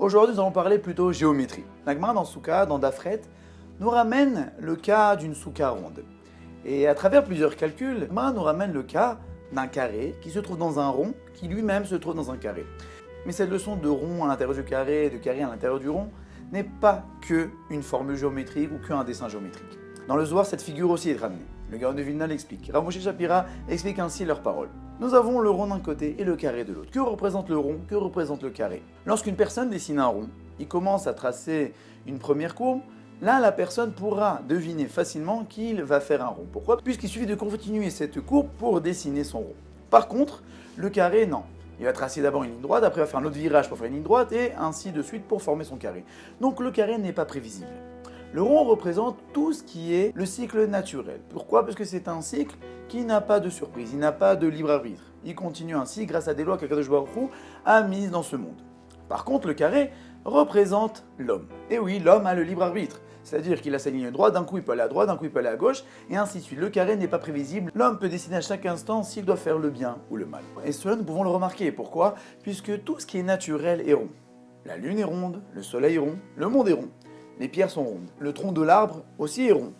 Aujourd'hui, nous allons parler plutôt géométrie. L'Agmara dans Souka, dans Dafret, nous ramène le cas d'une souka ronde. Et à travers plusieurs calculs, l'Agmara nous ramène le cas d'un carré qui se trouve dans un rond, qui lui-même se trouve dans un carré. Mais cette leçon de rond à l'intérieur du carré et de carré à l'intérieur du rond n'est pas qu'une formule géométrique ou qu'un dessin géométrique. Dans le Zohar, cette figure aussi est ramenée. Le Gaon de Vilna l'explique. Rav Moshe Shapira explique ainsi leurs paroles. Nous avons le rond d'un côté et le carré de l'autre. Que représente le rond? Que représente le carré? Lorsqu'une personne dessine un rond, il commence à tracer une première courbe. Là, la personne pourra deviner facilement qu'il va faire un rond. Pourquoi? Puisqu'il suffit de continuer cette courbe pour dessiner son rond. Par contre, le carré, non. Il va tracer d'abord une ligne droite, après il va faire un autre virage pour faire une ligne droite, et ainsi de suite pour former son carré. Donc le carré n'est pas prévisible. Le rond représente tout ce qui est le cycle naturel. Pourquoi? Parce que c'est un cycle qui n'a pas de surprise, il n'a pas de libre arbitre. Il continue ainsi grâce à des lois qu'Akadosh Baruch Hu a mises dans ce monde. Par contre, le carré représente l'homme. Et oui, l'homme a le libre arbitre. C'est-à-dire qu'il a sa ligne droite, d'un coup il peut aller à droite, d'un coup il peut aller à gauche, et ainsi de suite. Le carré n'est pas prévisible. L'homme peut décider à chaque instant s'il doit faire le bien ou le mal. Et cela, nous pouvons le remarquer. Pourquoi? Puisque tout ce qui est naturel est rond. La lune est ronde, le soleil est rond, le monde est rond. Les pierres sont rondes. Le tronc de l'arbre aussi est rond.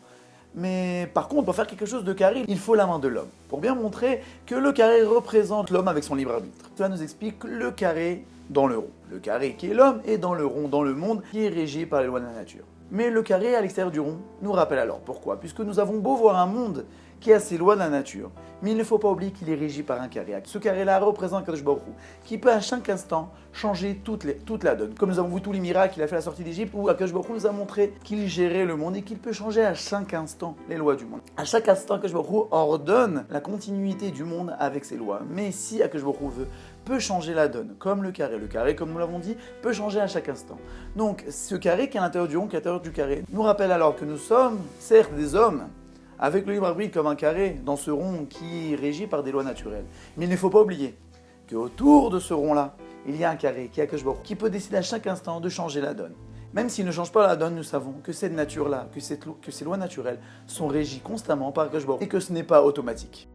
Mais par contre, pour faire quelque chose de carré, il faut la main de l'homme. Pour bien montrer que le carré représente l'homme avec son libre arbitre. Cela nous explique le carré dans le rond. Le carré qui est l'homme et dans le rond, dans le monde, qui est régi par les lois de la nature. Mais le carré à l'extérieur du rond nous rappelle alors pourquoi? Puisque nous avons beau voir un monde qui a ses lois de la nature, mais il ne faut pas oublier qu'il est régi par un carré. Ce carré-là représente Kadosh Baruch Hu, qui peut à chaque instant changer toute la donne. Comme nous avons vu tous les miracles qu'il a fait à la sortie d'Égypte, où Kadosh Baruch Hu nous a montré qu'il gérait le monde et qu'il peut changer à chaque instant les lois du monde. À chaque instant, Kadosh Baruch Hu ordonne la continuité du monde avec ses lois. Mais si Kadosh Baruch Hu peut changer la donne, comme le carré, comme nous l'avons dit, peut changer à chaque instant. Donc ce carré qui est à l'intérieur du rond, qui est à l'intérieur du carré, nous rappelle alors que nous sommes, certes, des hommes, avec le libre arbitre comme un carré dans ce rond qui est régi par des lois naturelles. Mais il ne faut pas oublier qu'autour de ce rond-là, il y a un carré qui est Akadosh Baruch Hu, qui peut décider à chaque instant de changer la donne. Même s'il ne change pas la donne, nous savons que cette nature-là, que ces lois naturelles sont régies constamment par Akadosh Baruch Hu et que ce n'est pas automatique.